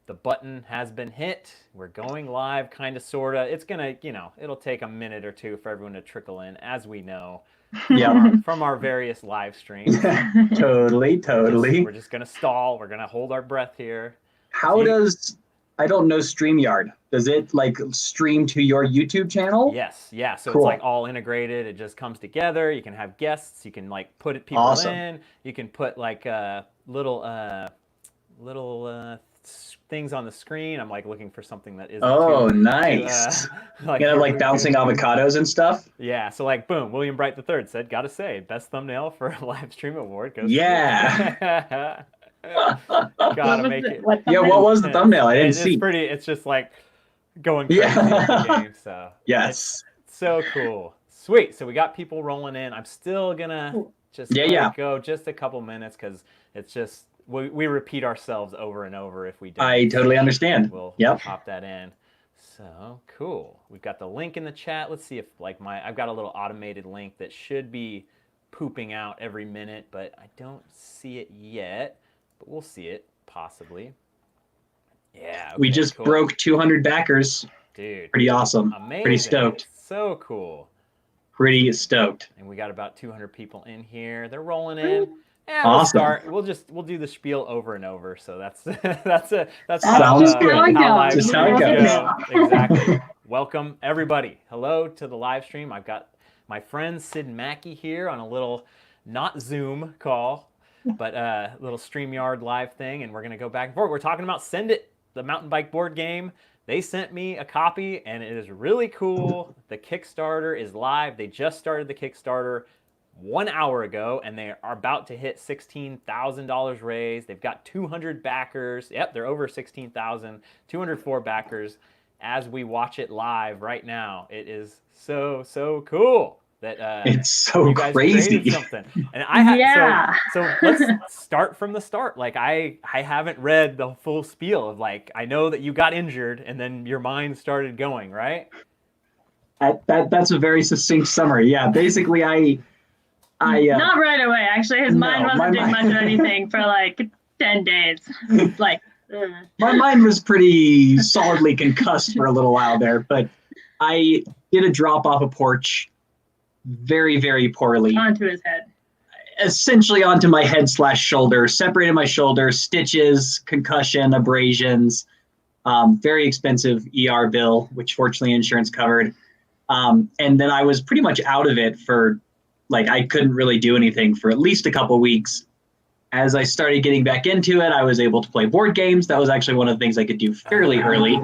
the button has been hit. We're going live, kind of, sort of. It's going to, it'll take a minute or two for everyone to trickle in, as we know from our various live streams. Totally. We're just going to stall. We're going to hold our breath here. How does, I don't know, StreamYard, does it like stream to your YouTube channel? Yes. Yeah. So Cool. It's like all integrated. It just comes together. You can have guests. You can like put people in. You can put like little things on the screen. I'm like looking for something that isn't. Oh, nice. Like bouncing avocados and stuff. Yeah. So like, boom. William Bright III said, "Gotta say, best thumbnail for a live stream award." Goes yeah. Gotta make it. What was the thumbnail? I didn't see. It's just like going crazy in the game. So yes. It's so cool. Sweet. So we got people rolling in. I'm still gonna just go just a couple minutes because it's just we repeat ourselves over and over if we don't. I totally understand. We'll pop that in. So cool. We've got the link in the chat. Let's see if I've got a little automated link that should be pooping out every minute, but I don't see it yet. But we'll see it possibly. Yeah. Okay, we just broke 200 backers. Dude. Pretty awesome. Amazing. Pretty stoked. So cool. Pretty stoked. And we got about 200 people in here. They're rolling in. Yeah, awesome. We'll do the spiel over and over. So that's sounds good. Just how it goes. Exactly. Welcome everybody. Hello to the live stream. I've got my friend Sid Mackey here on a little not Zoom call, but a little StreamYard live thing, and we're gonna go back and forth. We're talking about Send It, the mountain bike board game. They sent me a copy, and it is really cool. The Kickstarter is live. They just started the Kickstarter 1 hour ago, and they are about to hit $16,000 raised. They've got 200 backers. Yep, they're over 16,000, 204 backers as we watch it live right now. It is so cool. That it's so you guys crazy. Something. And I have so let's start from the start. Like I haven't read the full spiel of like I know that you got injured and then your mind started going, right? That's a very succinct summary. Yeah, basically I not right away. Actually, his mind wasn't doing much of anything for like 10 days. Like my mind was pretty solidly concussed for a little while there, but I did a drop off a porch. Very, very poorly. Onto his head. Essentially onto my head / shoulder, separated my shoulder, stitches, concussion, abrasions, very expensive ER bill, which fortunately insurance covered. And then I was pretty much out of it for, like, I couldn't really do anything for at least a couple weeks. As I started getting back into it, I was able to play board games. That was actually one of the things I could do fairly early.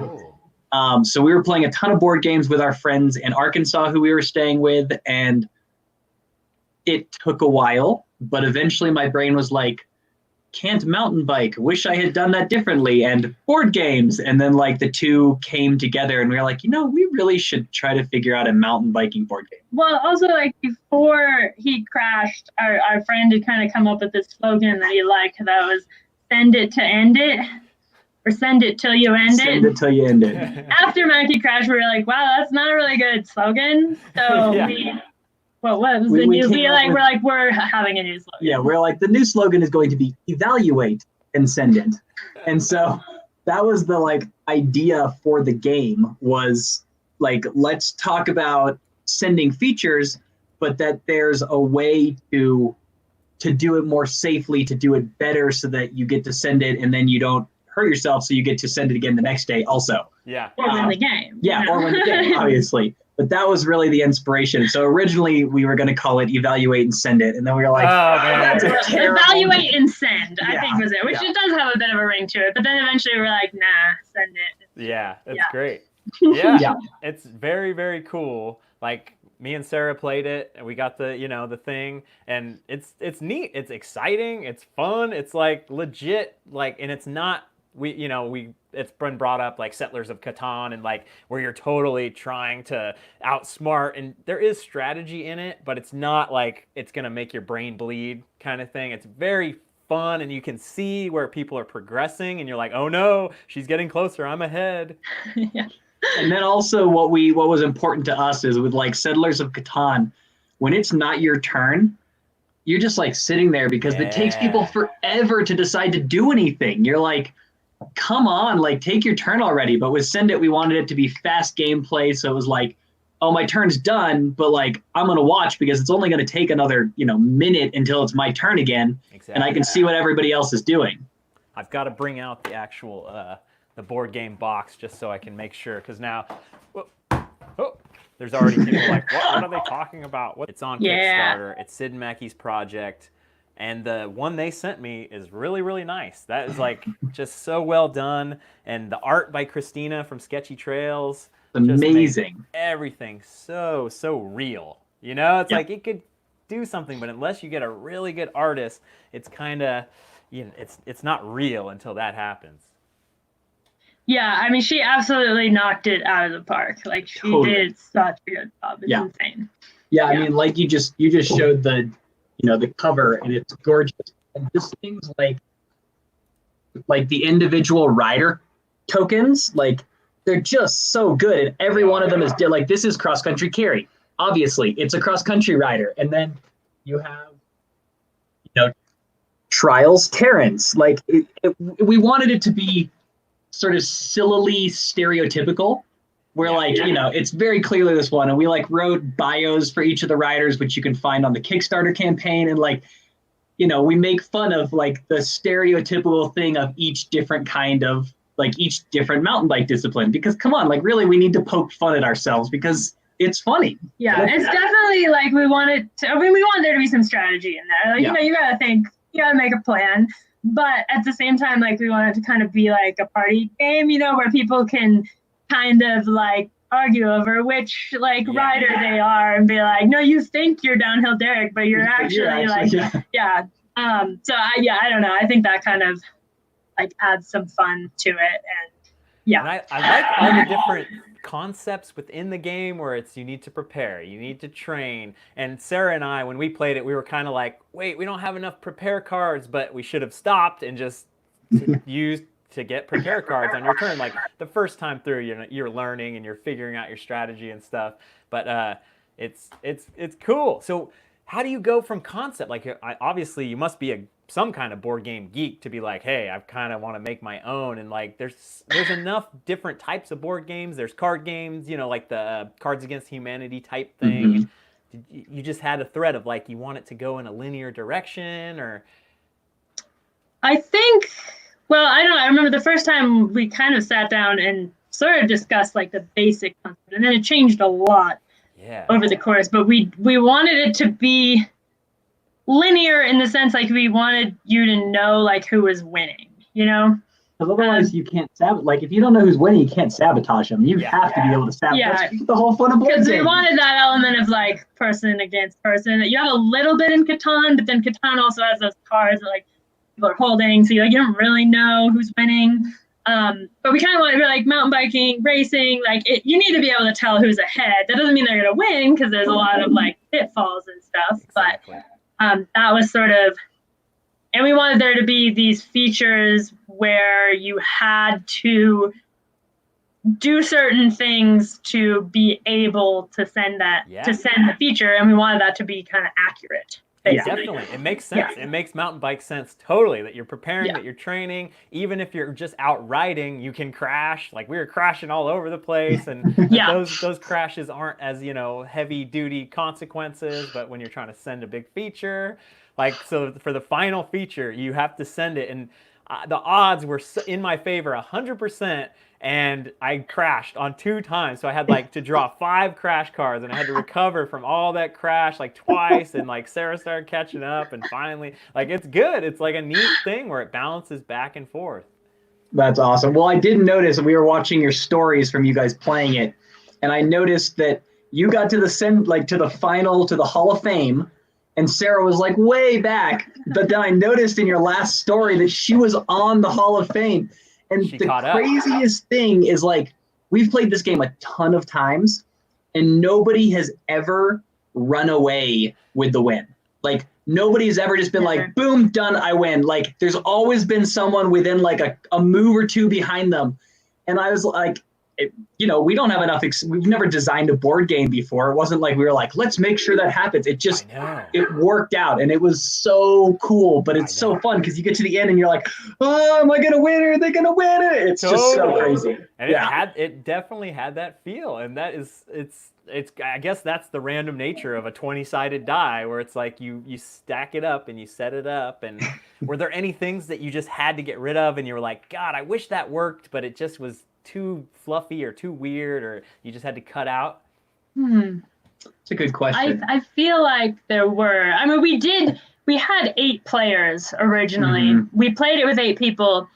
So we were playing a ton of board games with our friends in Arkansas who we were staying with, and it took a while, but eventually my brain was like, can't mountain bike, wish I had done that differently, and board games. And then like the two came together and we were like, we really should try to figure out a mountain biking board game. Well, also like before he crashed, our friend had kind of come up with this slogan that he liked that was send it to end it. Or send it till you end it. Send it till you end it. After Mackie crashed, we were like, wow, that's not a really good slogan. So we're having a new slogan. Yeah, we're like, the new slogan is going to be evaluate and send it. And so that was the like idea for the game was like, let's talk about sending features, but that there's a way to do it more safely, to do it better so that you get to send it and then you don't hurt yourself, so you get to send it again the next day also. Yeah. Or win the game. Yeah, or win the game, obviously. But that was really the inspiration. So originally we were going to call it Evaluate and Send It. And then we were like, that's a terrible... Evaluate and Send, I think was it. Which it does have a bit of a ring to it. But then eventually we were like, nah, send it. Yeah, it's great. Yeah, it's very, very cool. Like, me and Sarah played it, and we got the, the thing, and it's neat. It's exciting. It's fun. It's like legit, like, and it's not, it's been brought up like Settlers of Catan and like where you're totally trying to outsmart, and there is strategy in it, but it's not like it's going to make your brain bleed kind of thing. It's very fun, and you can see where people are progressing, and you're like, oh no, she's getting closer. I'm ahead. Yeah. And then also what was important to us is with like Settlers of Catan, when it's not your turn, you're just like sitting there because it takes people forever to decide to do anything. You're like, come on, like take your turn already. But with Send It, we wanted it to be fast gameplay. So it was like, oh, my turn's done, but like I'm going to watch because it's only going to take another, minute until it's my turn again. Exactly. And I can see what everybody else is doing. I've got to bring out the actual, the board game box just so I can make sure. Because now, there's already people like, what are they talking about? It's on Kickstarter. It's Sid and Mackey's project. And the one they sent me is really, really nice. That is like just so well done. And the art by Christina from Sketchy Trails. Amazing. Everything so real. It's like it could do something, but unless you get a really good artist, it's kind of, it's not real until that happens. Yeah, I mean, she absolutely knocked it out of the park. Like she did such a good job. It's insane. Yeah, I mean, like you just showed the cover, and it's gorgeous. And just things like the individual rider tokens, like they're just so good, and every one of them is like, this is Cross Country Carrie. Obviously, it's a cross country rider, and then you have Trials Terrence. Like we wanted it to be sort of sillily stereotypical, where it's very clearly this one, and we wrote bios for each of the riders, which you can find on the Kickstarter campaign, and we make fun of the stereotypical thing of each different kind of each different mountain bike discipline, because come on, really we need to poke fun at ourselves because it's funny. Yeah, it's definitely we want there to be some strategy in there. You gotta think, you gotta make a plan. But at the same time, we want it to kind of be like a party game, where people can kind of argue over which rider they are and be like, no, you think you're downhill Derek, but you're actually I don't know. I think that kind of adds some fun to it. And And I like all the different concepts within the game where it's you need to prepare, you need to train. And Sarah and I, when we played it, we were kind of like, wait, we don't have enough prepare cards, but we should have stopped and just used to get prepare cards on your turn. The first time through, you're learning and you're figuring out your strategy and stuff. But it's cool. So how do you go from concept? Obviously you must be some kind of board game geek to be like, hey, I kind of want to make my own. And there's enough different types of board games. There's card games, like the Cards Against Humanity type thing. Mm-hmm. You just had a thread of you want it to go in a linear direction, or? I think, well, I don't know. I remember the first time we kind of sat down and sort of discussed the basic concept, and then it changed a lot over the course. But we wanted it to be linear in the sense we wanted you to know who was winning, Because otherwise you can't sabotage. If you don't know who's winning, you can't sabotage them. You have to be able to sabotage. Yeah, that's the whole fun of board games. Because we wanted that element of person against person. You have a little bit in Catan, but then Catan also has those cards that people are holding, so you don't really know who's winning. But we kind of want to be mountain biking, racing. You need to be able to tell who's ahead. That doesn't mean they're going to win because there's a lot of pitfalls and stuff. Exactly. But that was sort of, and we wanted there to be these features where you had to do certain things to be able to send the feature, and we wanted that to be kind of accurate. Basically. Definitely. It makes sense. Yeah. It makes mountain bike sense totally, that you're preparing, that you're training. Even if you're just out riding, you can crash. We were crashing all over the place, and those crashes aren't as, heavy duty consequences, but when you're trying to send a big feature, so for the final feature, you have to send it, and the odds were in my favor 100%. And I crashed on 2 times. So I had to draw 5 crash cards, and I had to recover from all that crash twice. And Sarah started catching up, and finally, it's good. It's a neat thing where it balances back and forth. That's awesome. Well, I did notice we were watching your stories from you guys playing it, and I noticed that you got to the final, to the Hall of Fame, and Sarah was way back. But then I noticed in your last story that she was on the Hall of Fame. And the craziest thing is we've played this game a ton of times, and nobody has ever run away with the win. Nobody's ever just been boom, done, I win. There's always been someone within a move or two behind them. And I was we don't have enough. We've never designed a board game before. It wasn't like we were like, let's make sure that happens. It just it worked out, and it was so cool. But it's so fun because you get to the end and you're like, oh, am I gonna win? Are they gonna win it? It's just so crazy. And it definitely had that feel, and that is it's. I guess that's the random nature of a 20-sided die, where it's like you stack it up and you set it up. And were there any things that you just had to get rid of, and you were like, God, I wish that worked, but it just was too fluffy or too weird, or you just had to cut out? It's a good question. I feel like there were. I mean, we had 8 players originally. We played it with 8 people.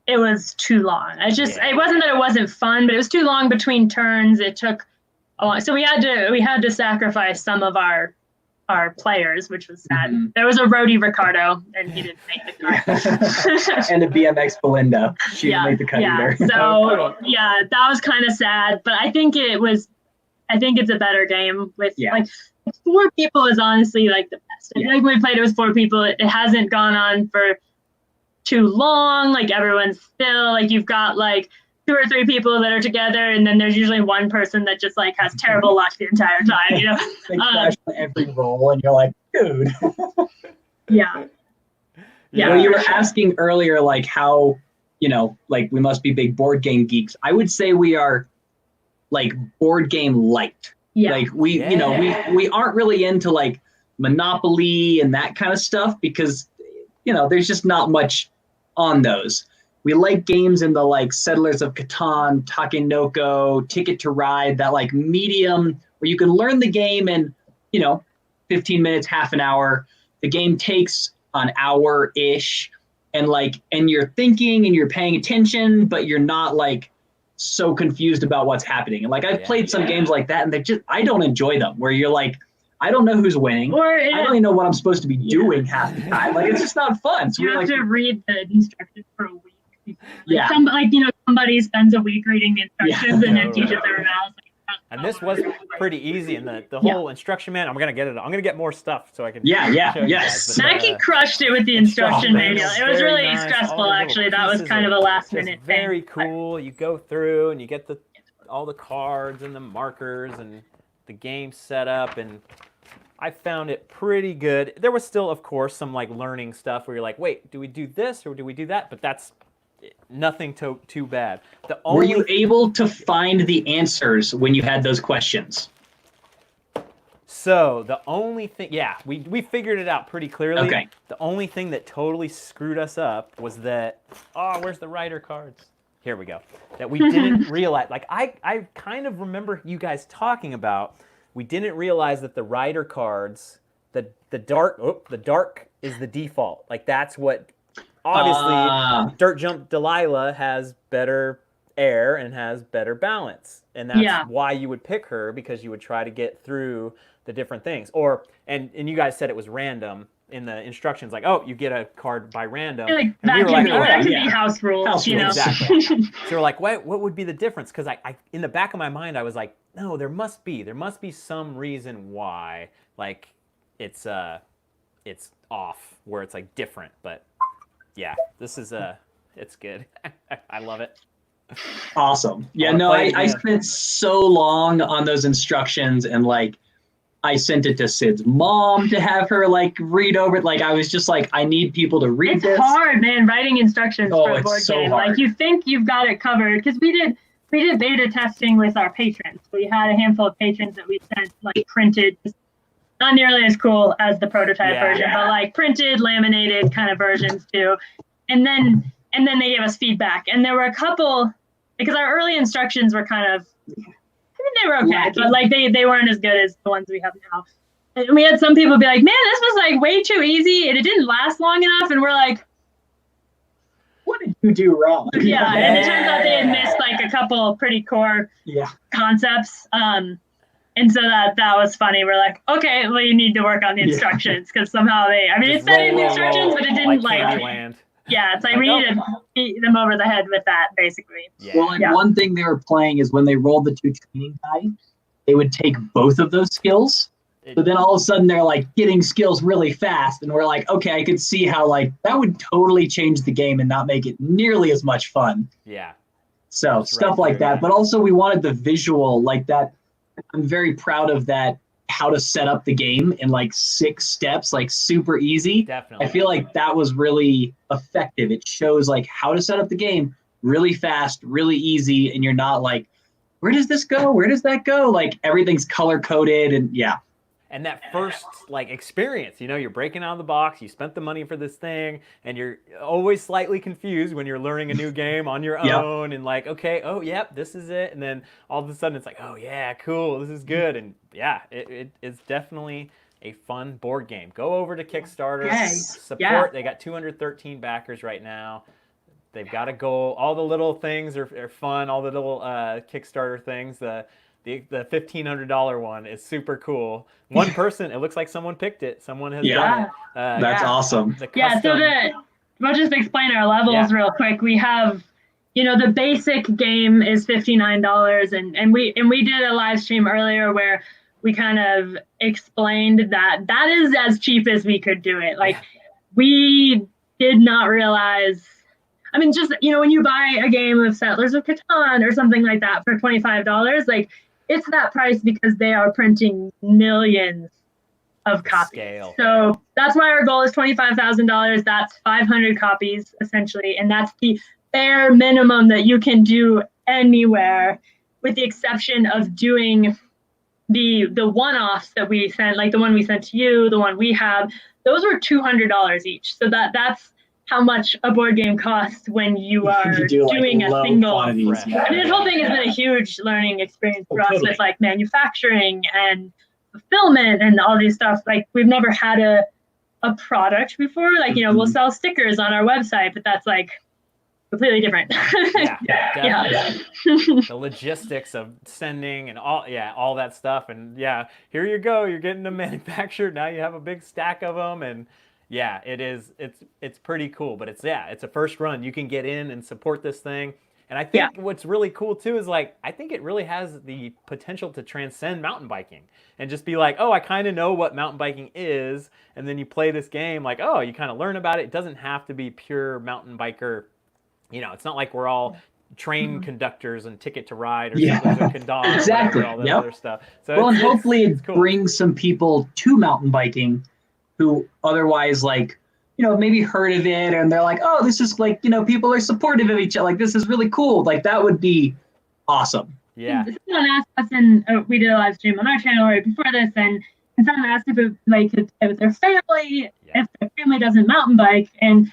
It was too long. It wasn't that it wasn't fun, but it was too long between turns. It took a long, so we had to sacrifice some of our players, which was sad. There was a roadie Ricardo, and he didn't make the cut. And a BMX Belinda, she didn't make the cut either. So that was kind of sad. But I think it's a better game with like 4 people is honestly like the best. I feel like when we played it with 4 people, it hasn't gone on for too long. Like everyone's still like, you've got like 2 or 3 people that are together, and then there's usually one person that just like has terrible luck the entire time, They crash on every roll, and you're like, dude. Yeah. Well, you were asking earlier, like how, like we must be big board game geeks. I would say we are like board game light. Yeah. Like we aren't really into like Monopoly and that kind of stuff because, there's just not much on those. We like games in the like Settlers of Catan, Takenoko, Ticket to Ride, that like medium where you can learn the game in, 15 minutes, half an hour. The game takes an hour-ish, and you're thinking and you're paying attention, but you're not like so confused about what's happening. And like I've played some games like that, and I don't enjoy them, where you're like, I don't know who's winning. I don't even know what I'm supposed to be doing half the time. Like it's just not fun. So you have to read the instructions for a week. Yeah. Somebody spends a week reading the instructions and then teaches everyone else. And this was pretty easy, and the whole instruction manual. I'm gonna get more stuff so I can. Yes. Mackie crushed it with the instruction manual. It was really stressful, actually. That was kind of a last minute thing. Very cool. You go through and you get all the cards and the markers and the game set up, and I found it pretty good. There was still, of course, some like learning stuff where you're like, wait, do we do this or do we do that? But that's nothing too bad. Were you able to find the answers when you had those questions? So the only thing, we figured it out pretty clearly. Okay. The only thing that totally screwed us up was that, where's the Rider cards? Here we go. That we didn't realize. Like I kind of remember you guys talking about, we didn't realize that the Rider cards, the dark is the default. Like that's what. Obviously, Dirt Jump Delilah has better air and has better balance, and that's why you would pick her, because you would try to get through the different things. And you guys said it was random in the instructions, like, you get a card by random. Like, that could be house rules, Exactly. So we're like, what would be the difference? Because I in the back of my mind, I was like, no, there must be some reason why, like, it's off, where it's like different, but. Yeah, this is it's good. I love it. Awesome. Yeah, no, I spent so long on those instructions, and like I sent it to Sid's mom to have her like read over it. Like I was just like, I need people to read this. It's hard, man, writing instructions for a board so game. Hard. Like you think you've got it covered, because we did beta testing with our patrons. We had a handful of patrons that we sent like printed, not nearly as cool as the prototype version, but like printed, laminated kind of versions too. And then they gave us feedback. And there were a couple, because our early instructions were kind of, I mean, they were okay, but like they weren't as good as the ones we have now. And we had some people be like, man, this was like way too easy, and it didn't last long enough. And we're like, what did you do wrong? Yeah, and it turns out they had missed like a couple pretty core concepts. And so that was funny. We're like, okay, well, you need to work on the instructions, because somehow it said in the instructions, but it didn't like yeah, it's like we need to beat them over the head with that, basically. Well, one thing they were playing is when they rolled the 2 training die, they would take both of those skills. But then all of a sudden they're like getting skills really fast, and we're like, okay, I could see how like that would totally change the game and not make it nearly as much fun. Yeah. So Just stuff right like there, that. yeah. But also we wanted the visual like that. I'm very proud of that, how to set up the game in like 6 steps, like super easy. Definitely. I feel like that was really effective. It shows like how to set up the game really fast, really easy, and you're not like, where does this go? Where does that go? Like everything's color coded, and yeah. And that first like experience, you know, you're breaking out of the box, you spent the money for this thing, and you're always slightly confused when you're learning a new game on your Yep. own and like, okay, oh yep, this is it. And then all of a sudden it's like, oh yeah, cool, this is good. And yeah, it is definitely a fun board game. Go over to Kickstarter, Yes. support. Yeah. They got 213 backers right now. They've got a goal. All the little things are fun. All the little Kickstarter things. The $1,500 one is super cool. One person, it looks like someone picked it. Someone has Yeah. done it. That's Yeah. awesome. The Yeah, so custom- we'll just explain our levels Yeah. real quick. We have, the basic game is $59, and we did a live stream earlier where we kind of explained that is as cheap as we could do it. Like we did not realize. I mean, just when you buy a game of Settlers of Catan or something like that for $25, like it's that price because they are printing millions of copies. Scale. So that's why our goal is $25,000. That's 500 copies essentially, and that's the bare minimum that you can do anywhere, with the exception of doing the one-offs that we sent, like the one we sent to you, the one we have. Those were $200 each. So that's how much a board game costs when you are do, like, doing a low single. quantities. Fresh. Yeah. I mean, this whole thing has been a huge learning experience for us Totally. with like manufacturing and fulfillment and all these stuff. Like we've never had a product before. Like, we'll sell stickers on our website, but that's like completely different. Yeah, Yeah. definitely. The logistics of sending and all that stuff. And yeah, here you go. You're getting them manufactured. Now you have a big stack of them. And yeah, it's pretty cool. But it's a first run. You can get in and support this thing. And I think what's really cool too is like, I think it really has the potential to transcend mountain biking and just be like, oh, I kind of know what mountain biking is. And then you play this game like, oh, you kind of learn about it. It doesn't have to be pure mountain biker. It's not like we're all train conductors and Ticket to Ride or Settlers of Catan Exactly. or all that Yep. other stuff. So Well, and it's- hopefully it's it cool. brings some people to mountain biking who otherwise like, maybe heard of it and they're like, oh, this is like, people are supportive of each other. Like, this is really cool. Like, that would be awesome. Yeah. Someone asked us, and we did a live stream on our channel right before this, and someone asked if it like could play with their family, if their family doesn't mountain bike, and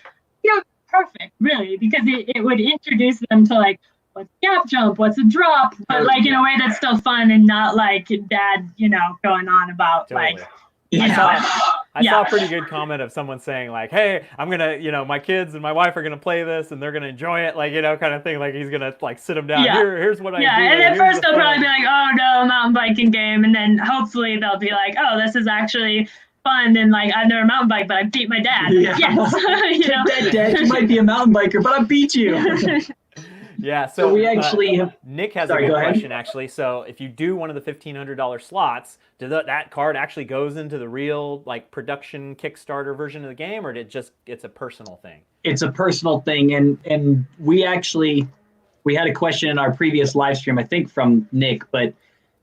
perfect, really, because it would introduce them to like what's gap jump, what's a drop, but like in a way that's still fun and not like dad, going on about Totally. like. I saw a pretty good comment of someone saying like, hey, I'm going to, my kids and my wife are going to play this and they're going to enjoy it. Like, kind of thing. Like he's going to like sit them down. Yeah. Here's what I do. Yeah, and at Here's first the they'll probably fun." be like, oh no, mountain biking game. And then hopefully they'll be like, oh, this is actually fun. And like, I've never mountain biked, but I beat my dad. Yeah. Yes. Dad, you might be a mountain biker, but I beat you. Yeah, So we actually have. Nick has Sorry, a go good ahead. question actually. So if you do one of the $1,500 slots, that card actually goes into the real like production Kickstarter version of the game, or it's a personal thing? It's a personal thing, and we had a question in our previous live stream, I think from Nick, but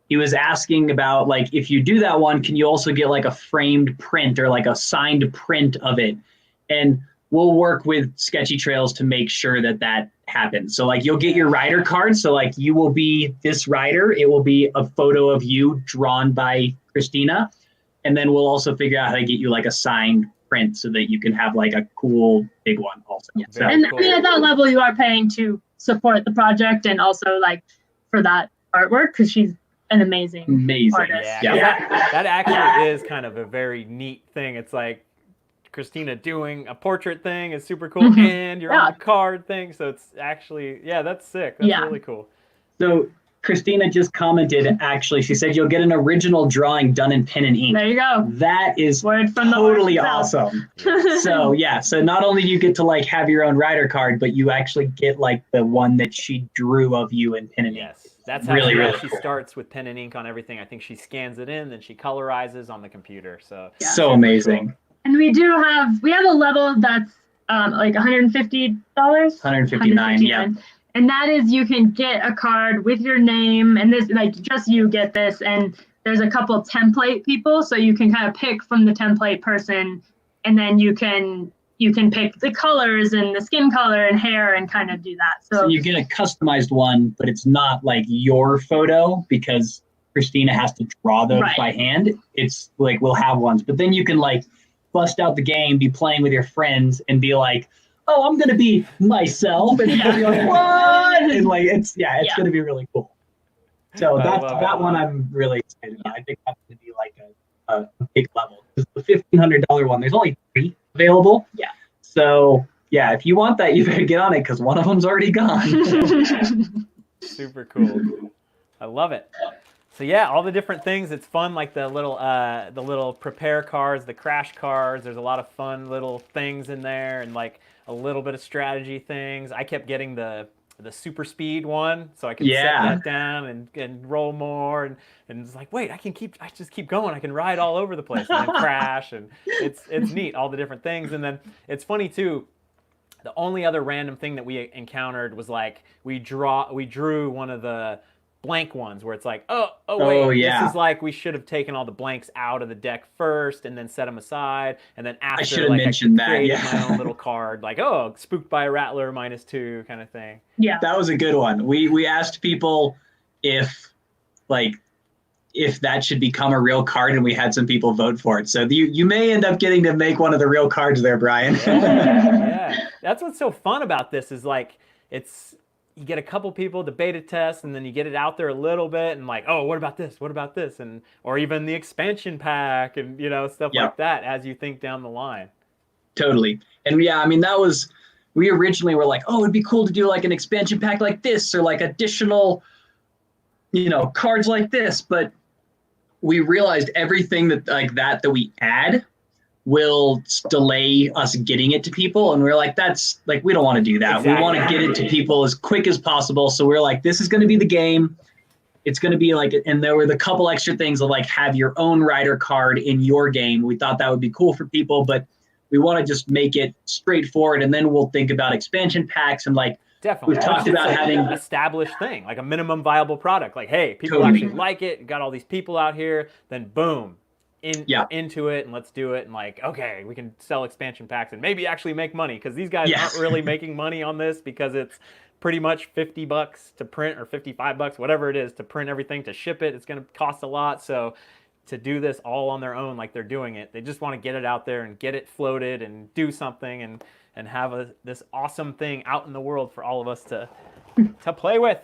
he was asking about like, if you do that one, can you also get like a framed print or like a signed print of it? And we'll work with Sketchy Trails to make sure that happens. So like, you'll get your rider card. So like, you will be this rider. It will be a photo of you drawn by Christina. And then we'll also figure out how to get you like a signed print so that you can have like a cool big one also. Yeah. So, And I mean, at that level, you are paying to support the project and also like for that artwork, because she's an amazing artist. Yeah, 'cause that actually is kind of a very neat thing. It's like Christina doing a portrait thing is super cool, and you're on the card thing. So it's actually, that's sick. That's really cool. So Christina just commented, actually, she said you'll get an original drawing done in pen and ink. There you go. That is Word from totally the horse's mouth. awesome. So not only do you get to like have your own rider card, but you actually get like the one that she drew of you in pen and ink. Yes, that's how Really, really she cool. starts with pen and ink on everything. I think she scans it in, then she colorizes on the computer. So So amazing. And we have a level that's like $150. 159, yeah. And that is, you can get a card with your name, and this, like, just you get this, and there's a couple template people, so you can kind of pick from the template person, and then you can pick the colors and the skin color and hair and kind of do that. So you get a customized one, but it's not like your photo because Christina has to draw those by hand. It's like, we'll have ones, but then you can like bust out the game, be playing with your friends, and be like, oh, I'm going to be myself. And you'll be like, what? And like, it's going to be really cool. So that one I'm really excited about. I think that's going to be like a big level. The $1,500 one, there's only 3 available. Yeah. So yeah, if you want that, you better get on it because one of them's already gone. Super cool. I love it. So yeah, all the different things. It's fun, like the little prepare cards, the crash cards. There's a lot of fun little things in there, and like a little bit of strategy things. I kept getting the super speed one, so I could set that down and roll more, and it's like, wait, I just keep going. I can ride all over the place and then crash, and it's neat, all the different things. And then it's funny too. The only other random thing that we encountered was like we drew one of the blank ones where it's like, this is like we should have taken all the blanks out of the deck first and then set them aside, and then after, I should have mentioned that. My own little card, like, oh, spooked by a rattler -2 kind of thing. Yeah, that was a good one. We asked people if that should become a real card, and we had some people vote for it. So you may end up getting to make one of the real cards there, Brian. Yeah. That's what's so fun about this is like you get a couple people to beta test, and then you get it out there a little bit, and like, oh, what about this? What about this? And or even the expansion pack, and stuff like that as you think down the line. Totally. And yeah, I mean, we originally were like, oh, it'd be cool to do like an expansion pack like this, or like additional, cards like this. But we realized everything that we add will delay us getting it to people. And we're like, that's like, we don't want to do that. Exactly. We want to get it to people as quick as possible. So we're like, this is going to be the game. It's going to be like, and there were the couple extra things of like, have your own rider card in your game. We thought that would be cool for people, but we want to just make it straightforward. And then we'll think about expansion packs and like, definitely. We've talked about having an established thing, like a minimum viable product. Like, hey, people actually like it. Got all these people out here. Then boom, into it, and let's do it. And like, okay, we can sell expansion packs and maybe actually make money, because these guys aren't really making money on this, because it's pretty much $50 to print, or $55, whatever it is, to print everything, to ship it. It's going to cost a lot. So to do this all on their own, like they're doing it, they just want to get it out there and get it floated and do something and have this awesome thing out in the world for all of us to play with.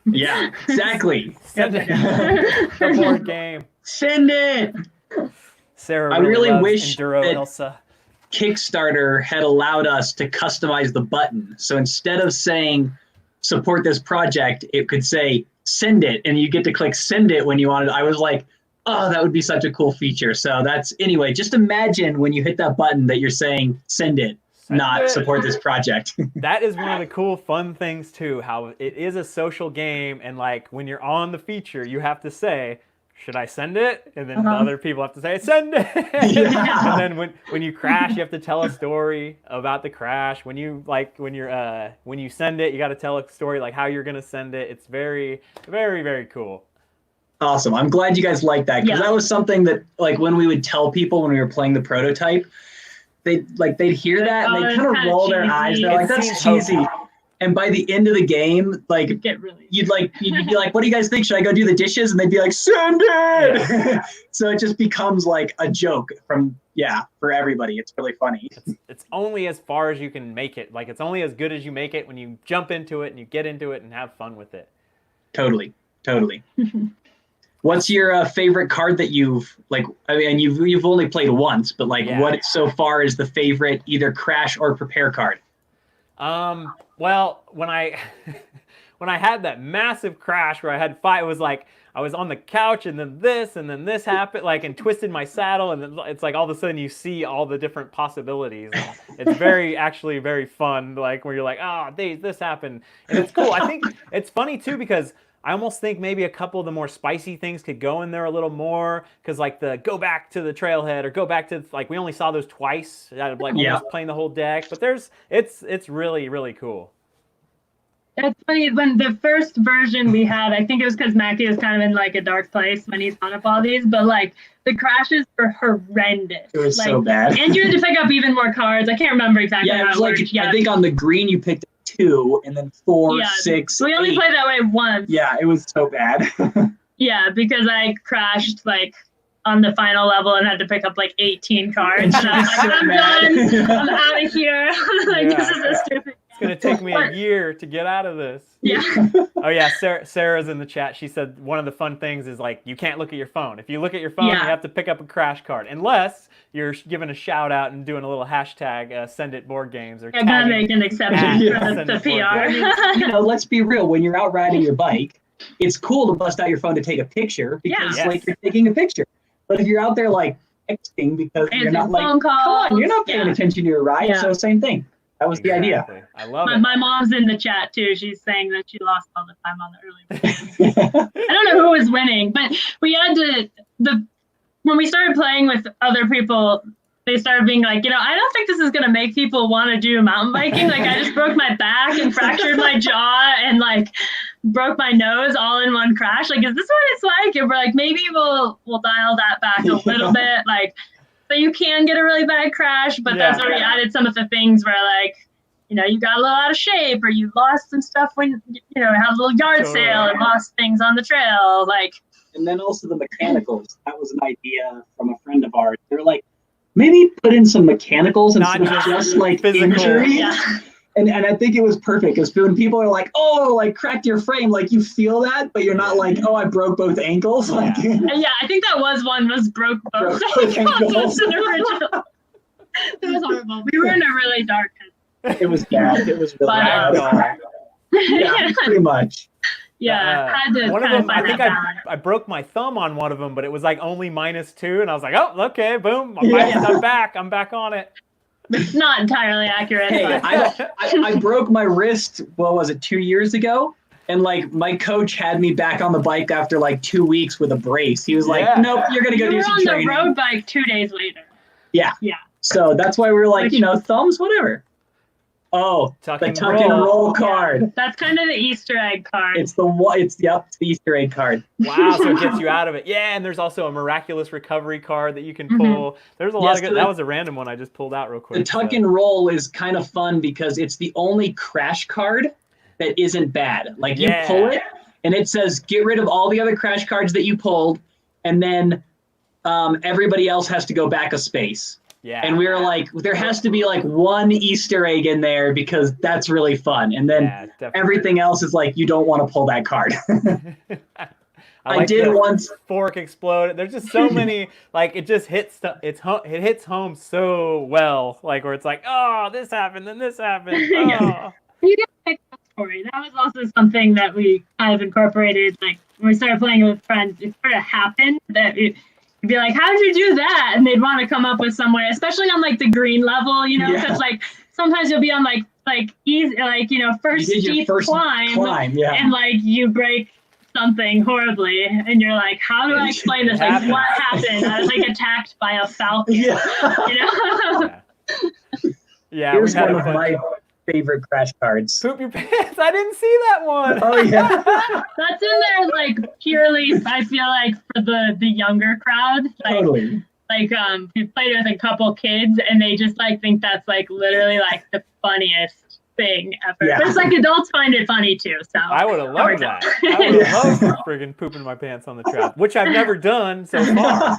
Yeah, exactly. Send it. The board game. Send it. Sarah I really loves wish Enduro that Elsa. Kickstarter had allowed us to customize the button. So instead of saying support this project, it could say send it, and you get to click send it when you want it. I was like, oh, that would be such a cool feature. So anyway, just imagine when you hit that button that you're saying send it. Not support this project. That is one of the cool, fun things too, how it is a social game, and like when you're on the feature, you have to say, should I send it? And then the other people have to say, send it. And then when you crash, you have to tell a story about the crash. When you send it, you got to tell a story like how you're going to send it. It's very, very, very cool. Awesome. I'm glad you guys like that, because that was something that like when we would tell people when we were playing the prototype, they'd hear that and they kind of roll their eyes. They're like, that's cheesy. And by the end of the game, like you'd be like, what do you guys think? Should I go do the dishes? And they'd be like, send it. Yeah. So it just becomes like a joke for everybody. It's really funny. It's only as far as you can make it. Like, it's only as good as you make it when you jump into it and you get into it and have fun with it. Totally. What's your favorite card that you've you've only played once, but what so far is the favorite either crash or prepare card? Well, when I had that massive crash where I had 5, it was like I was on the couch and then this happened, and twisted my saddle, and then it's like all of a sudden you see all the different possibilities. And it's actually very fun, like where you're like, this happened, and it's cool. I think it's funny too, because I almost think maybe a couple of the more spicy things could go in there a little more, because like the go back to the trailhead or go back to, like, we only saw those twice out of almost playing the whole deck, but it's really, really cool. It's funny when the first version we had, I think it was because Mackie was kind of in like a dark place when he's on up all these, but like the crashes were horrendous. It was like, so bad. And you had to pick up even more cards. I can't remember exactly Yeah, it how was it like, worked. Yeah. I think on the green you picked 2 and then 4, Yeah, 6, we only 8. played that way once. Yeah, it was so bad. Yeah, because I crashed like on the final level and had to pick up like 18 cards. And I was like, So I'm mad. done. I'm out of here. Like, Yeah. this is so stupid. It's gonna take me a year to get out of this. Yeah. Oh yeah, Sarah's in the chat. She said one of the fun things is like you can't look at your phone. If you look at your phone, Yeah. you have to pick up a crash card, unless you're giving a shout out and doing a little hashtag send it board games or I gotta tagging. make an exception Yeah. for Send the it forward. PR. You know, let's be real. When you're out riding your bike, it's cool to bust out your phone to take a picture because Yeah. like you're taking a picture. But if you're out there like texting because you're not like, phone calls. come on, you're not paying attention to your ride. Yeah. So same thing. That was the idea. Exactly. I love My, it. my mom's in the chat too. She's saying that she lost all the time on the early ones. I don't know who was winning, but we had to when we started playing with other people, they started being like, I don't think this is gonna make people want to do mountain biking. Like I just broke my back and fractured my jaw and like broke my nose all in one crash. Like, is this what it's like? And we're like, maybe we'll dial that back a little bit. Like, so you can get a really bad crash, but that's where we added some of the things where like, you got a little out of shape or you lost some stuff when, had a little yard sale and lost things on the trail. Like, and then also the mechanicals. That was an idea from a friend of ours. They're like, maybe put in some mechanicals Not instead of just like physical. injuries. yeah. And I think it was perfect because when people are like, oh, like cracked your frame, like you feel that, but you're not like, oh, I broke both ankles. Like, And yeah, I think that was broke both Broke ankles. ankles. in the original. It was horrible. We were in a really dark. it was bad. It was really But, bad. Yeah, pretty much. Yeah, had to one of kind of them, I find think that balance. I broke my thumb on one of them, but it was like only -2, and I was like, oh, okay, boom, I'm back on it. Not entirely accurate. Hey, but I broke my wrist, what was it, 2 years ago? And like my coach had me back on the bike after like 2 weeks with a brace. He was like, Yeah. nope, you're going to go you do were some on training. the road bike 2 days later. Yeah. Yeah. So that's why we were like, thumbs, whatever. Oh, Tuck the and tuck and roll. roll card. That's kind of the Easter egg card. It's the Easter egg card. Wow, so it gets you out of it. Yeah, and there's also a miraculous recovery card that you can pull. There's a lot Yes, of good. the- That was a random one I just pulled out real quick. The tuck so. and roll is kind of fun because it's the only crash card that isn't bad. Like you Yeah. pull it and it says get rid of all the other crash cards that you pulled, and then everybody else has to go back a space. Yeah. And we were like, there has to be like one Easter egg in there because that's really fun. And then Yeah, definitely. everything else is like, you don't want to pull that card. I like did the once. fork explode. There's just so many. Like it just hits. It hits home so well. Like where it's like, oh, this happened, then this happened. Oh. Yeah. You get to pick that story. That was also something that we kind of incorporated. Like when we started playing with friends, it sort of happened that you'd be like, "How did you do that?" And they'd want to come up with some way, especially on like the green level, because Yeah. like sometimes you'll be on like easy, like first You did your steep first climb, yeah. and like you break something horribly, and you're like, "How do I explain this? Like, happens. what happened? I was like attacked by a falcon." Yeah. Yeah. Yeah. Here's we had one a of bunch. my favorite crash cards. Poop your pants. I didn't see that one. Oh yeah. That's in there like purely, I feel like, for the younger crowd. Like, Totally. like we played with a couple kids and they just like think that's like literally like the funniest thing ever. Yeah. But it's like adults find it funny too. So I would have loved worked that. out. I would Yeah. have loved friggin' pooping my pants on the trap, which I've never done so far.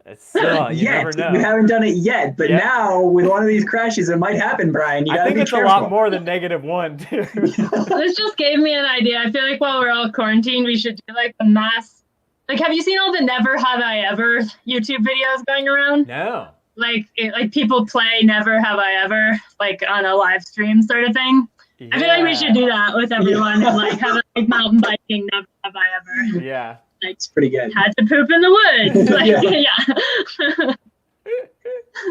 It's still, you never know. You haven't done it yet, but Yeah. now with one of these crashes, it might happen, Brian. You I gotta think be it's careful. a lot more than -1 too. This just gave me an idea. I feel like while we're all quarantined, we should do like a mass. Like, have you seen all the Never Have I Ever YouTube videos going around? No. Like people play Never Have I Ever like on a live stream sort of thing. I feel like we should do that with everyone and like have a like mountain biking Never Have I Ever. Yeah. It's pretty good. Had to poop in the woods. Like, yeah.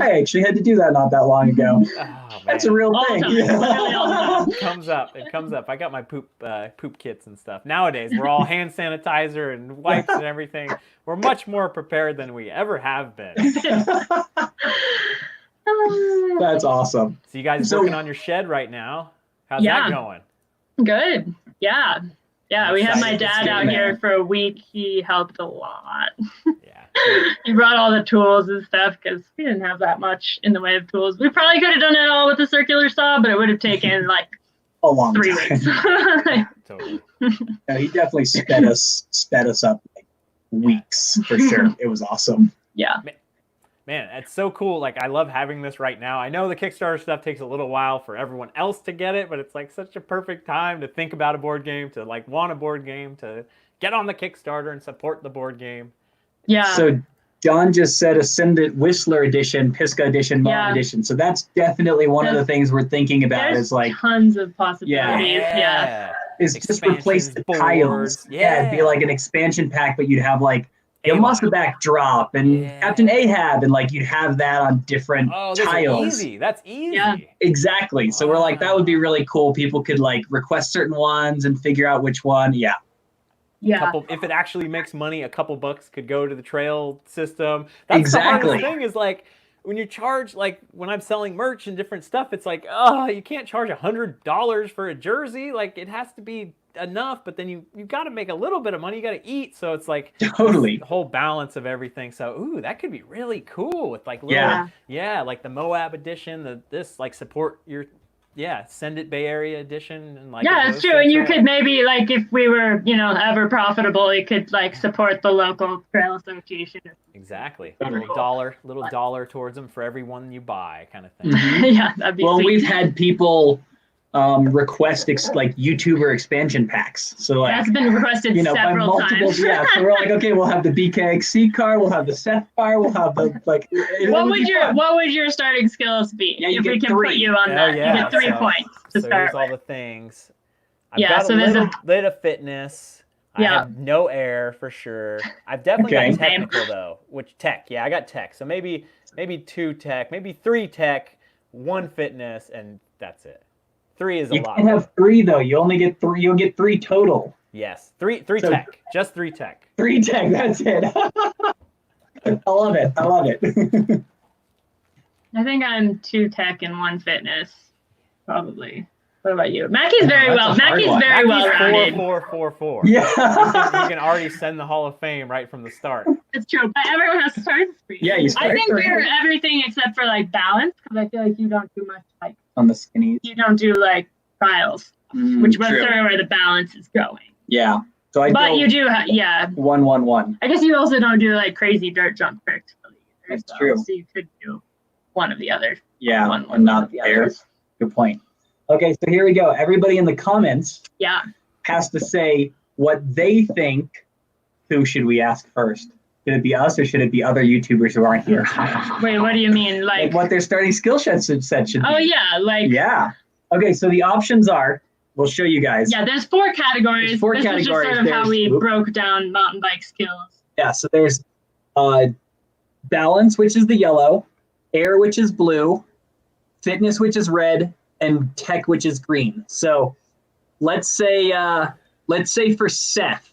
I actually had to do that not that long ago. Oh, man. That's a real All the thing. time. Literally all the time. It comes up. It comes up. I got my poop kits and stuff. Nowadays, we're all hand sanitizer and wipes and everything. We're much more prepared than we ever have been. That's awesome. So you guys So- working on your shed right now? How's Yeah. that going? Good. Yeah. Yeah, we had my Excited to dad see out him here there. for a week. He helped a lot. Yeah. He brought all the tools and stuff because we didn't have that much in the way of tools. We probably could have done it all with the circular saw, but it would have taken like A long 3 time. weeks. Totally. No, he definitely sped us up like weeks for sure. It was awesome. Yeah. Man, it's so cool. Like, I love having this right now. I know the Kickstarter stuff takes a little while for everyone else to get it, but it's like such a perfect time to think about a board game, to like want a board game, to get on the Kickstarter and support the board game. Yeah. So Don just said Ascendant Whistler edition, Pisca edition, Mom Yeah. edition. So that's definitely one of the There's- things we're thinking about There's is like tons of possibilities. Yeah. is just replace the Expansions, tiles. boards. Yeah, it'd be Yeah. like an expansion pack, but you'd have like the A-Line. muscle backdrop and Yeah. Captain Ahab, and like you'd have that on different Oh, those are tiles. easy. That's easy. Yeah. Exactly. So we're like, that would be Wow. really cool. People could like request certain ones and figure out which one. Yeah. Yeah. Couple, if it actually makes money, a couple bucks could go to the trail system. That's Exactly. the hardest thing is like when you charge, like when I'm selling merch and different stuff, it's like, oh, you can't charge $100 for a jersey. Like it has to be enough, but then you got to make a little bit of money. You got to eat. So it's like Totally. the whole balance of everything. So, ooh, that could be really cool with like little, Yeah. yeah, like the Moab edition, this like support your, Send It Bay Area edition. And like Yeah, those that's true. things And you are, could like, maybe like if we were, ever profitable, you could like support the local trail association. exactly. Totally. Little dollar towards them for every one you buy, kind of thing. Mhm. Yeah, that'd be Well, sweet. we've had people request like YouTuber expansion packs. So like, That's been requested by several multiple, times. yeah. So we're like, okay, we'll have the BKXC card, we'll have the Seth bar, we'll have the like. What would your starting skills be? Yeah, you if we get can put 3. you on Oh, that, yeah, you get 3 so- points to So start here's all with. the things. I've Yeah, got so a there's little bit of fitness. I Yeah. have no air for sure. I've definitely Okay. got technical though, which tech. Yeah, I got tech. So maybe 2 tech, maybe 3 tech, 1 fitness, and that's it. 3 is a You lot. can't have 3 though. You only get 3. You'll get 3 total. Yes, 3 So- tech, just 3 tech. 3 tech. That's it. I love it. I love it. I think I'm 2 tech and 1 fitness, probably. What about you? Mackie's very That's well. a hard Mackie's one. very well Mackie's rounded. 4-4-4-4. yeah. You can already send the Hall of Fame right from the start. It's true, but everyone has to start free. Yeah, you I start think free. you're everything except for like balance, because I feel like you don't do much like On the skinnies. you don't do like trials, which was True. sort of where the balance is going. Yeah. So I But go you do, yeah. 1-1-1. I guess you also don't do like crazy dirt jump tricks. Really either, That's true. So you could do one of the others. Yeah, One and not of the there. others. Good point. Okay, so here we go. Everybody in the comments Yeah. has to say what they think. Who should we ask first? Should it be us or should it be other YouTubers who aren't here? Wait, what do you mean? Like Like, what their starting skill set should be. oh yeah, like Yeah. Okay, so the options are, we'll show you guys. yeah. There's 4 categories. There's 4 this is just categories. sort of how we There's- broke down mountain bike skills. Yeah, so there's balance, which is the yellow, air, which is blue, fitness, which is red, and tech, which is green. So let's say for Seth,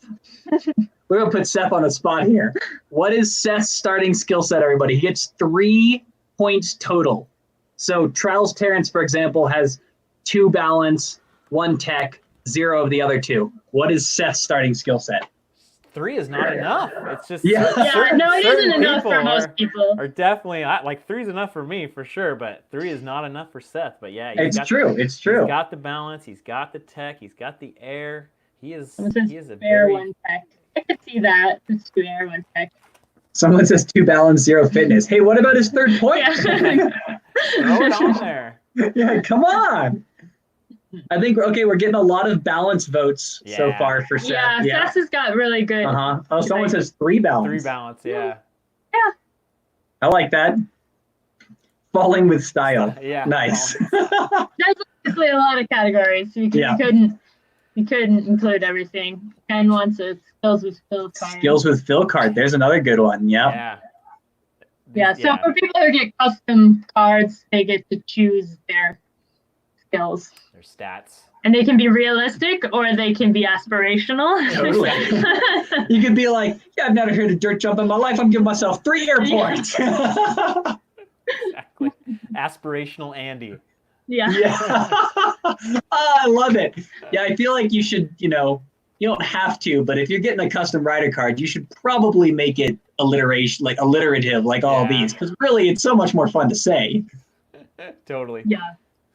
we're gonna put Seth on the spot here. What is Seth's starting skill set, everybody? He gets 3 points total. So Trials Terrence, for example, has 2 balance, 1 tech, 0 of the other 2. What is Seth's starting skill set? 3 is not enough. It's just Yeah. Yeah, no, it certain isn't enough for people most people. are definitely like 3 is enough for me for sure, but 3 is not enough for Seth. But yeah, It's true. It's true. He's got the balance. He's got the tech. He's got the air. He is a Air very 1 tech. I could see that. It's 2 air 1 tech. Someone says 2 balance, 0 fitness. Hey, what about his 3rd point? Yeah. throw it on there. Yeah, come on. I think we're getting a lot of balance votes so Yeah. far for Seth. Yeah, Seth has got really good. Uh-huh. Oh, someone says 3 balance. 3 balance. Yeah. I like that. Falling with style. Yeah. Nice. There's obviously a lot of categories because Yeah. you couldn't include everything. Ken wants a skills with Phil card. Skills with Phil card. There's another good one. Yep. Yeah. Yeah, so for people who get custom cards, they get to choose their skills. Their stats. And they can be realistic or they can be aspirational. Totally. You could be like, yeah, I've never heard a dirt jump in my life. I'm giving myself 3 air points. Exactly. Aspirational Andy. Yeah. Yeah. I love it. Yeah, I feel like you should, you don't have to, but if you're getting a custom rider card, you should probably make it alliterative, like all Yeah. these, because really it's so much more fun to say. Totally. Yeah.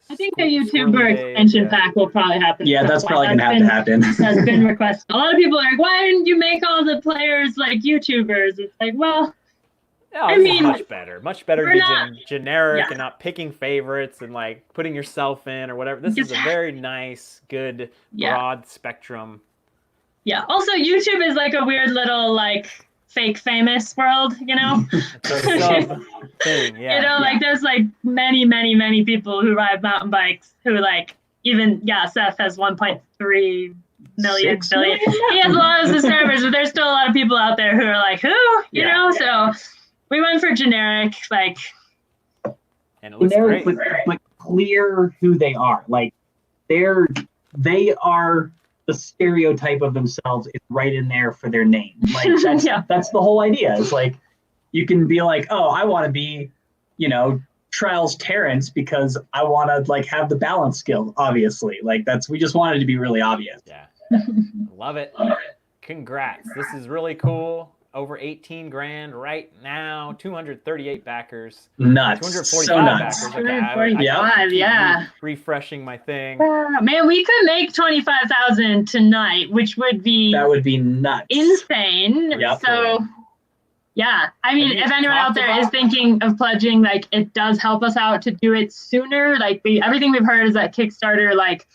I think the Squirrely YouTuber Dave, extension yeah. pack will probably happen. Yeah, at some that's point. probably gonna have to happen. That's been requested. A lot of people are like, why didn't you make all the players like YouTubers? It's like, well, Yeah, I this is mean, much better. Much better to we're be not- generic yeah. and not picking favorites and like putting yourself in or whatever. This is a very nice, good, Yeah. broad spectrum. Yeah. Also, YouTube is like a weird little like fake famous world, you know? It's a sub thing. Yeah. You know, like there's like many, many, many people who ride mountain bikes who like Seth has 1.3 million 6 billion. million? He has a lot of subscribers, but there's still a lot of people out there who are like, who? You Yeah. know? So we went for generic, like And it looks Generic, great. but clear who they are. Like they are the stereotype of themselves is right in there for their name. Like that's Yeah. that's the whole idea. It's like you can be like, oh, I want to be, Trials Terrence because I want to like have the balance skill. Obviously, like we just wanted to be really obvious. Yeah. Love it. Congrats. This is really cool. Over 18 grand right now. 238 backers. Nuts. 245 So nuts. backers. Okay, I 245, keep yeah. refreshing my thing. Man, we could make 25,000 tonight, which would be That would be nuts. insane. Yep. So, yeah. I mean, Have you if anyone out talked there is about- thinking of pledging, like it does help us out to do it sooner. Like everything we've heard is that Kickstarter like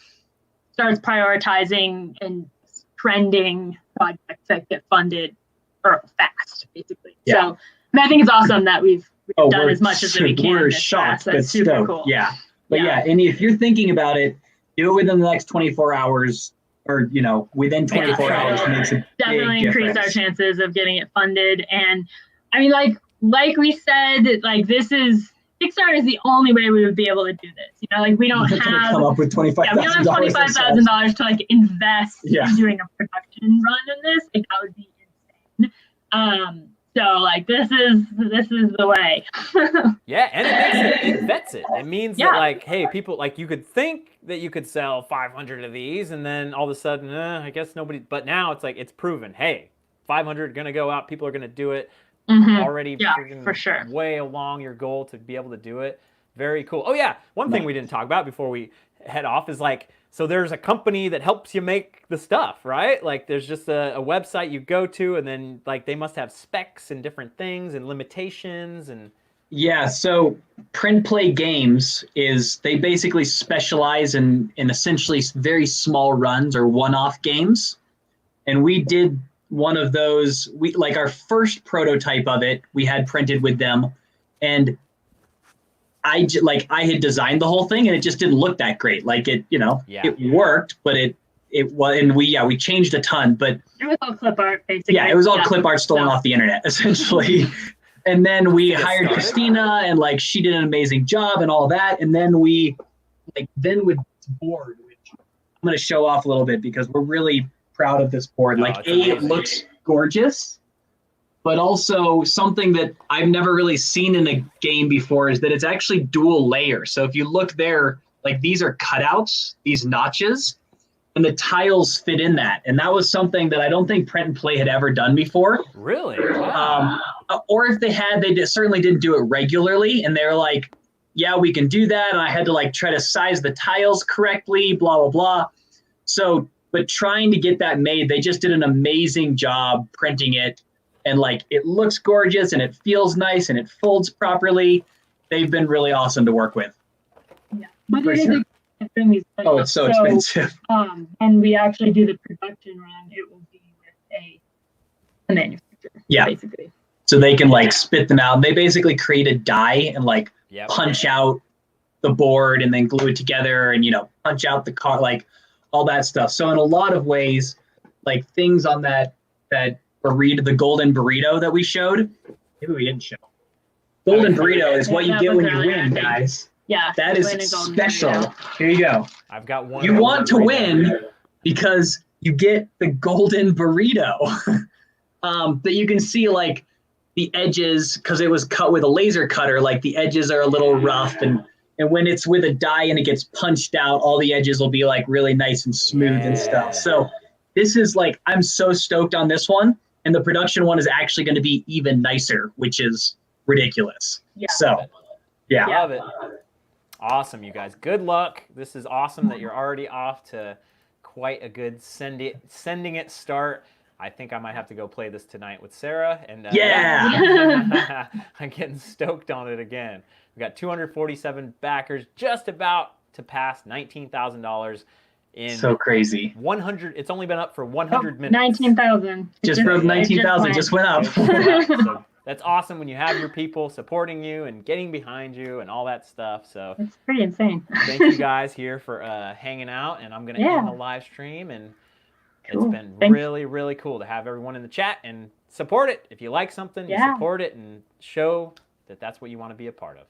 starts prioritizing and trending projects that get funded or fast, basically. Yeah. So, I think it's awesome that we've done we're as much as we can. We're this shocked, fast. but That's super stoked. cool. Yeah. But Yeah. yeah, and if you're thinking about it, do it within the next 24 hours or, within 24 hours makes a Definitely big increase our difference. chances of getting it funded. And I mean, like we said, like Kickstarter is the only way we would be able to do this. Like we don't We're gonna have come up with we don't have $25,000. $25,000 to like invest Yeah. in doing a production run in this. Like that would be insane. So like this is the way. Yeah, and it vets it. It means Yeah. that like, hey, people like you could think that you could sell 500 of these, and then all of a sudden, I guess nobody. But now it's like it's proven. Hey, 500 gonna go out. People are gonna do it. Mhm. Already, Yeah, friggin' for sure. way along your goal to be able to do it. Very cool. Oh yeah, one thing we didn't talk about before we head off is like, so there's a company that helps you make the stuff, right? Like there's just a website you go to, and then like they must have specs and different things and limitations and. Yeah, so Print Play Games they basically specialize in essentially very small runs or one-off games. And we did one of those, like our first prototype of it, we had printed with them. And I had designed the whole thing and it just didn't look that great. Like it worked, but it was, and we changed a ton, but It was all clip art, basically. yeah, it was all clip art stolen off the internet, essentially. And then we Get hired started. Christina, and like she did an amazing job and all that. And then with this board, which I'm going to show off a little bit because we're really proud of this board. Oh, Like it's it amazing. looks gorgeous, but also something that I've never really seen in a game before is that it's actually dual layer. So if you look there, like these are cutouts, these notches, and the tiles fit in that. And that was something that I don't think Print and Play had ever done before. Really? Wow. Or if they had, certainly didn't do it regularly. And they were like, yeah, we can do that. And I had to like try to size the tiles correctly, blah, blah, blah. So, but trying to get that made, they just did an amazing job printing it. And like, it looks gorgeous and it feels nice and it folds properly. They've been really awesome to work with. Yeah. But For it is sure. doing these Oh, it's so expensive. When we actually do the production run, it will be with a manufacturer. Yeah. Basically. So they can like spit them out. They basically create a die and like Yep. punch out the board and then glue it together and, punch out the car, like all that stuff. So in a lot of ways, like things on that burrito, the golden burrito that we showed, maybe we didn't show. Golden burrito is what you That get was when you really win, epic. guys. Yeah. That win is a golden special. burrito. Here you go. I've got one. You want to win because you get the golden burrito that you can see like the edges, because it was cut with a laser cutter, like the edges are a little rough and And when it's with a die and it gets punched out, all the edges will be like really nice and smooth and stuff. So this is like, I'm so stoked on this one. And the production one is actually going to be even nicer, which is ridiculous. Yeah. So, yeah. Love it. Awesome, you guys. Good luck. This is awesome that you're already off to quite a good sending it start. I think I might have to go play this tonight with Sarah. And Yeah. I'm getting stoked on it again. We got 247 backers, just about to pass $19,000 in So crazy. 100. It's only been up for 100 minutes. 19,000. Just broke 19,000. Just went up. So that's awesome when you have your people supporting you and getting behind you and all that stuff. So It's pretty insane. thank you guys here for hanging out. And I'm going to end the live stream. And Cool. it's been Thanks. really, really cool to have everyone in the chat and support it. If you like something, you Yeah. support it and show that that's what you want to be a part of.